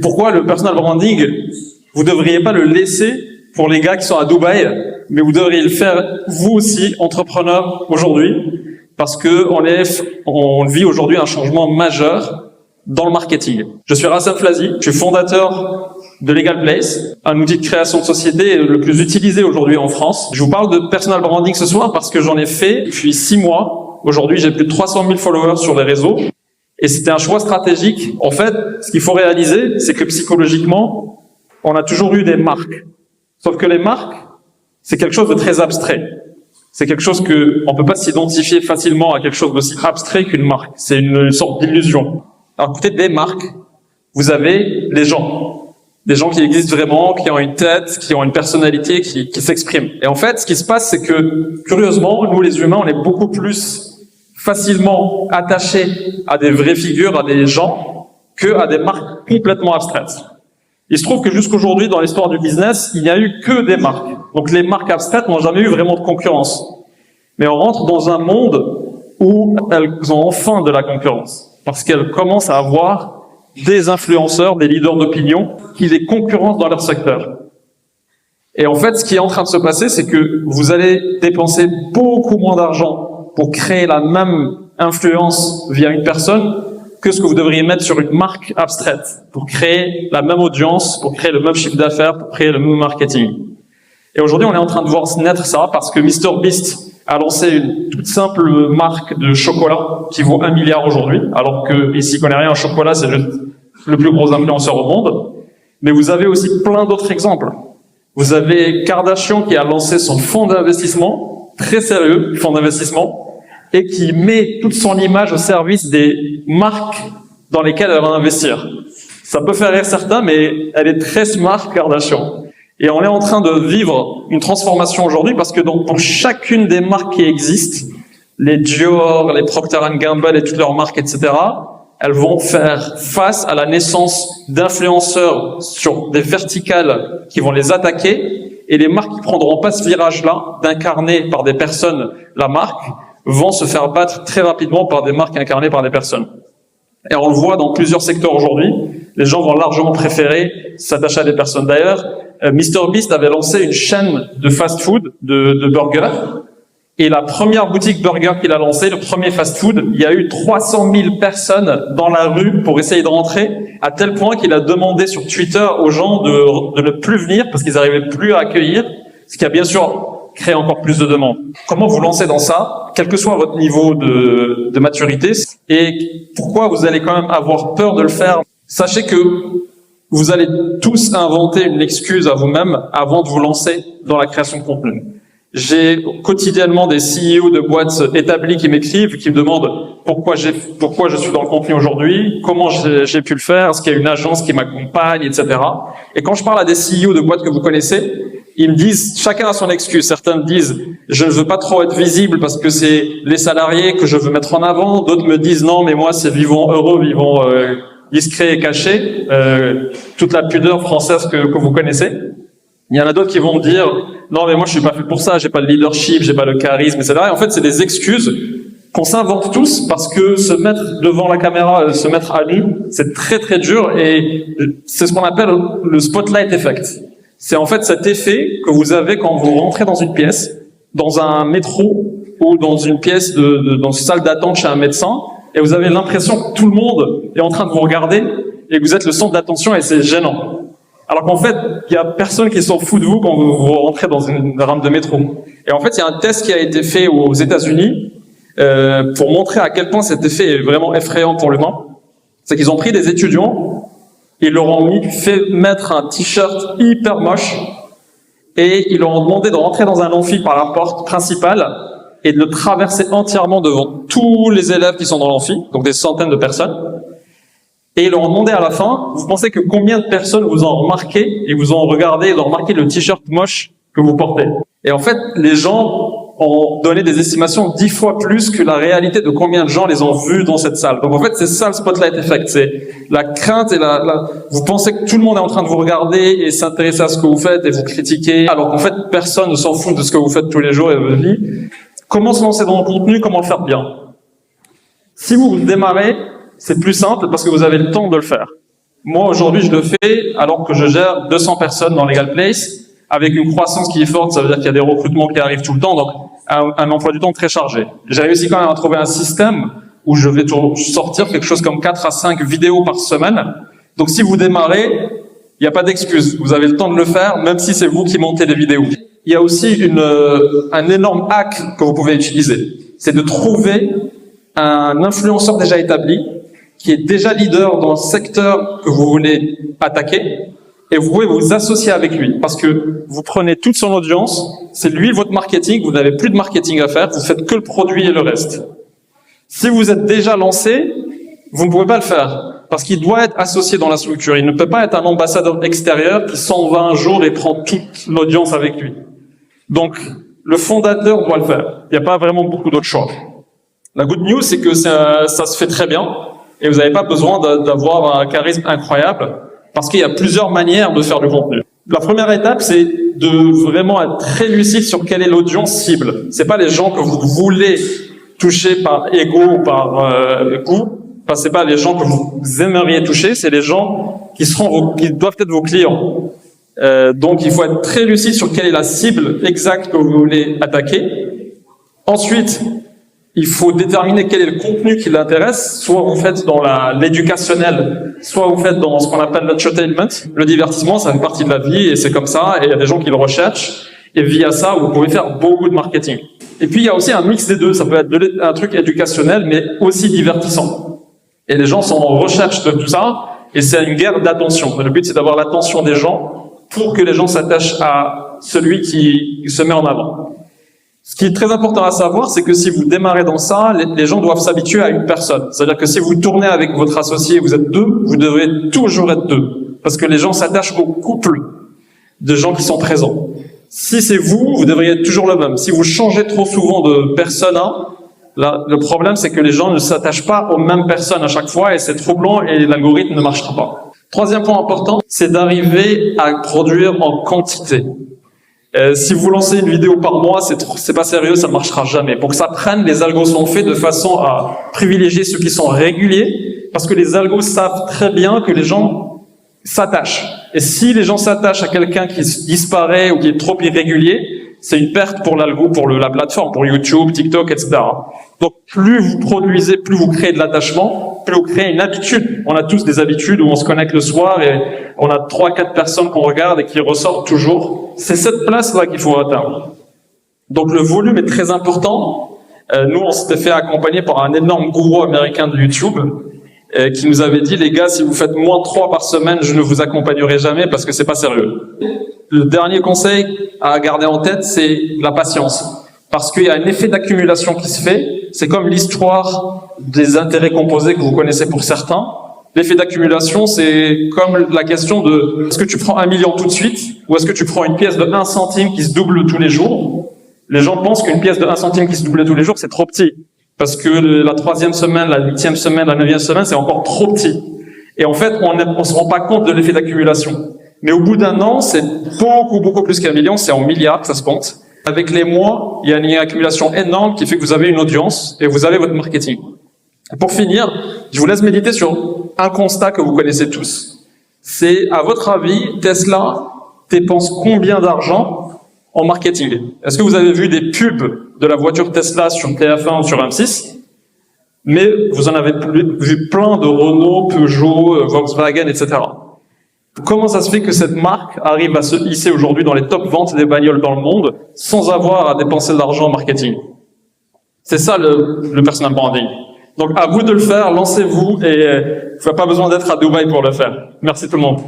Pourquoi le personal branding, vous ne devriez pas le laisser pour les gars qui sont à Dubaï, mais vous devriez le faire vous aussi, entrepreneur, aujourd'hui, parce que on vit aujourd'hui un changement majeur dans le marketing. Je suis Rassam Flazi, je suis fondateur de Legal Place, un outil de création de société le plus utilisé aujourd'hui en France. Je vous parle de personal branding ce soir parce que j'en ai fait depuis 6 mois. Aujourd'hui, j'ai plus de 300 000 followers sur les réseaux. Et c'était un choix stratégique. En fait, ce qu'il faut réaliser, c'est que psychologiquement, on a toujours eu des marques. Sauf que les marques, c'est quelque chose de très abstrait. C'est quelque chose on peut pas s'identifier facilement à quelque chose d'aussi abstrait qu'une marque. C'est une sorte d'illusion. Alors, à côté des marques, vous avez les gens. Des gens qui existent vraiment, qui ont une tête, qui ont une personnalité, qui s'expriment. Et en fait, ce qui se passe, c'est que, curieusement, nous les humains, on est beaucoup plus facilement attachés à des vraies figures, à des gens, que à des marques complètement abstraites. Il se trouve que jusqu'aujourd'hui, dans l'histoire du business, il n'y a eu que des marques. Donc les marques abstraites n'ont jamais eu vraiment de concurrence. Mais on rentre dans un monde où elles ont enfin de la concurrence. Parce qu'elles commencent à avoir des influenceurs, des leaders d'opinion qui les concurrencent dans leur secteur. Et en fait, ce qui est en train de se passer, c'est que vous allez dépenser beaucoup moins d'argent pour créer la même influence via une personne que ce que vous devriez mettre sur une marque abstraite pour créer la même audience, pour créer le même chiffre d'affaires, pour créer le même marketing. Et aujourd'hui, on est en train de voir naître ça parce que MrBeast a lancé une toute simple marque de chocolat qui vaut 1 milliard aujourd'hui, alors que, et s'y connaît rien, un chocolat, c'est juste le plus gros influenceur au monde. Mais vous avez aussi plein d'autres exemples. Vous avez Kardashian qui a lancé son fonds d'investissement, très sérieux, fonds d'investissement, et qui met toute son image au service des marques dans lesquelles elle va investir. Ça peut faire rire certains, mais elle est très smart, Kardashian. Et on est en train de vivre une transformation aujourd'hui parce que pour chacune des marques qui existent, les Dior, les Procter & Gamble et toutes leurs marques, etc., elles vont faire face à la naissance d'influenceurs sur des verticales qui vont les attaquer, et les marques qui prendront pas ce virage-là, d'incarner par des personnes la marque, vont se faire battre très rapidement par des marques incarnées par des personnes. Et on le voit dans plusieurs secteurs aujourd'hui, les gens vont largement préférer s'attacher à des personnes. D'ailleurs, MrBeast avait lancé une chaîne de fast-food, de burgers, et la première boutique burger qu'il a lancée, le premier fast-food, il y a eu 300 000 personnes dans la rue pour essayer de rentrer, à tel point qu'il a demandé sur Twitter aux gens de ne plus venir parce qu'ils n'arrivaient plus à accueillir, ce qui a bien sûr créé encore plus de demandes. Comment vous lancez dans ça, quel que soit votre niveau de maturité, et pourquoi vous allez quand même avoir peur de le faire? Sachez que vous allez tous inventer une excuse à vous-même avant de vous lancer dans la création de contenu. J'ai quotidiennement des CEO de boîtes établies qui m'écrivent, qui me demandent pourquoi je suis dans le contenu aujourd'hui, comment j'ai pu le faire, est-ce qu'il y a une agence qui m'accompagne, etc. Et quand je parle à des CEO de boîtes que vous connaissez, ils me disent, chacun a son excuse. Certains me disent, je ne veux pas trop être visible parce que c'est les salariés que je veux mettre en avant. D'autres me disent, non, mais moi, c'est vivons heureux, vivons discret et caché, toute la pudeur française que vous connaissez. Il y en a d'autres qui vont me dire, non, mais moi, je suis pas fait pour ça, j'ai pas de leadership, j'ai pas le charisme, etc. Et en fait, c'est des excuses qu'on s'invente tous parce que se mettre devant la caméra, se mettre à nu, c'est très, très dur, et c'est ce qu'on appelle le spotlight effect. C'est en fait cet effet que vous avez quand vous rentrez dans une pièce, dans un métro ou dans une pièce dans une salle d'attente chez un médecin, et vous avez l'impression que tout le monde est en train de vous regarder et que vous êtes le centre d'attention, et c'est gênant. Alors qu'en fait, il y a personne qui s'en fout de vous quand vous rentrez dans une rame de métro. Et en fait, il y a un test qui a été fait aux États-Unis pour montrer à quel point cet effet est vraiment effrayant pour l'humain. C'est qu'ils ont pris des étudiants, ils leur ont fait mettre un t-shirt hyper moche, et ils leur ont demandé de rentrer dans un amphi par la porte principale et de le traverser entièrement devant tous les élèves qui sont dans l'amphi, donc des centaines de personnes. Et ils leur ont demandé à la fin, vous pensez que combien de personnes vous ont remarqué et vous ont regardé et ont remarqué le t-shirt moche que vous portez? Et en fait, les gens ont donné des estimations 10 fois plus que la réalité de combien de gens les ont vus dans cette salle. Donc en fait, c'est ça le spotlight effect, c'est la crainte et vous pensez que tout le monde est en train de vous regarder et s'intéresser à ce que vous faites et vous critiquer, alors qu'en fait, personne ne s'en fout de ce que vous faites tous les jours et de votre vie. Comment se lancer dans le contenu, comment le faire bien? Si vous démarrez, c'est plus simple parce que vous avez le temps de le faire. Moi, aujourd'hui, je le fais alors que je gère 200 personnes dans Legal Place, avec une croissance qui est forte, ça veut dire qu'il y a des recrutements qui arrivent tout le temps, donc un emploi du temps très chargé. J'ai réussi quand même à trouver un système où je vais sortir quelque chose comme 4 à 5 vidéos par semaine. Donc si vous démarrez, il n'y a pas d'excuse. Vous avez le temps de le faire, même si c'est vous qui montez les vidéos. Il y a aussi un énorme hack que vous pouvez utiliser. C'est de trouver un influenceur déjà établi, qui est déjà leader dans le secteur que vous voulez attaquer, et vous pouvez vous associer avec lui, parce que vous prenez toute son audience, c'est lui votre marketing, vous n'avez plus de marketing à faire, vous faites que le produit et le reste. Si vous êtes déjà lancé, vous ne pouvez pas le faire, parce qu'il doit être associé dans la structure. Il ne peut pas être un ambassadeur extérieur qui s'en va un jour et prend toute l'audience avec lui. Donc, le fondateur doit le faire. Il n'y a pas vraiment beaucoup d'autres choix. La good news, c'est que ça se fait très bien, et vous n'avez pas besoin d'avoir un charisme incroyable, parce qu'il y a plusieurs manières de faire du contenu. La première étape, c'est de vraiment être très lucide sur quelle est l'audience cible. C'est pas les gens que vous voulez toucher par ego ou par goût. Enfin, c'est pas les gens que vous aimeriez toucher, c'est les gens qui doivent être vos clients. Donc, il faut être très lucide sur quelle est la cible exacte que vous voulez attaquer. Ensuite, il faut déterminer quel est le contenu qui l'intéresse. Soit vous faites dans l'éducationnel, soit vous faites dans ce qu'on appelle l'entertainment. Le divertissement, ça fait partie de la vie et c'est comme ça. Et il y a des gens qui le recherchent. Et via ça, vous pouvez faire beaucoup de marketing. Et puis, il y a aussi un mix des deux. Ça peut être un truc éducationnel, mais aussi divertissant. Et les gens sont en recherche de tout ça. Et c'est une guerre d'attention. Le but, c'est d'avoir l'attention des gens pour que les gens s'attachent à celui qui se met en avant. Ce qui est très important à savoir, c'est que si vous démarrez dans ça, les gens doivent s'habituer à une personne. C'est-à-dire que si vous tournez avec votre associé, vous êtes deux, vous devrez toujours être deux. Parce que les gens s'attachent au couple de gens qui sont présents. Si c'est vous, vous devriez être toujours le même. Si vous changez trop souvent de persona, là, le problème, c'est que les gens ne s'attachent pas aux mêmes personnes à chaque fois et c'est troublant et l'algorithme ne marchera pas. Troisième point important, c'est d'arriver à produire en quantité. Si vous lancez une vidéo par mois, c'est pas sérieux, ça ne marchera jamais. Pour que ça prenne, les algos sont faits de façon à privilégier ceux qui sont réguliers, parce que les algos savent très bien que les gens s'attachent. Et si les gens s'attachent à quelqu'un qui disparaît ou qui est trop irrégulier, c'est une perte pour l'algo, pour la plateforme, pour YouTube, TikTok, etc. Donc plus vous produisez, plus vous créez de l'attachement, plus vous créez une habitude. On a tous des habitudes où on se connecte le soir et on a 3-4 personnes qu'on regarde et qui ressortent toujours. C'est cette place-là qu'il faut atteindre. Donc le volume est très important. Nous, on s'était fait accompagner par un énorme gourou américain de YouTube qui nous avait dit, les gars, si vous faites moins de 3 par semaine, je ne vous accompagnerai jamais parce que c'est pas sérieux. Le dernier conseil à garder en tête, c'est la patience. Parce qu'il y a un effet d'accumulation qui se fait. C'est comme l'histoire des intérêts composés que vous connaissez pour certains. L'effet d'accumulation, c'est comme la question de est-ce que tu prends 1 million tout de suite ou est-ce que tu prends une pièce de 1 centime qui se double tous les jours. Les gens pensent qu'une pièce de 1 centime qui se double tous les jours, c'est trop petit. Parce que la 3e semaine, la 8e semaine, la 9e semaine, c'est encore trop petit. Et en fait, on se rend pas compte de l'effet d'accumulation. Mais au bout d'1 an, c'est beaucoup plus qu'1 million, c'est en milliards que ça se compte. Avec les mois, il y a une accumulation énorme qui fait que vous avez une audience et vous avez votre marketing. Et pour finir, je vous laisse méditer sur un constat que vous connaissez tous. C'est, à votre avis, Tesla dépense combien d'argent en marketing? Est-ce que vous avez vu des pubs de la voiture Tesla sur TF1 ou sur M6? Mais vous en avez vu plein de Renault, Peugeot, Volkswagen, etc. Comment ça se fait que cette marque arrive à se hisser aujourd'hui dans les top ventes des bagnoles dans le monde sans avoir à dépenser de l'argent en marketing? C'est ça le personal branding. Donc à vous de le faire, lancez-vous et il n'y a pas besoin d'être à Dubaï pour le faire. Merci tout le monde.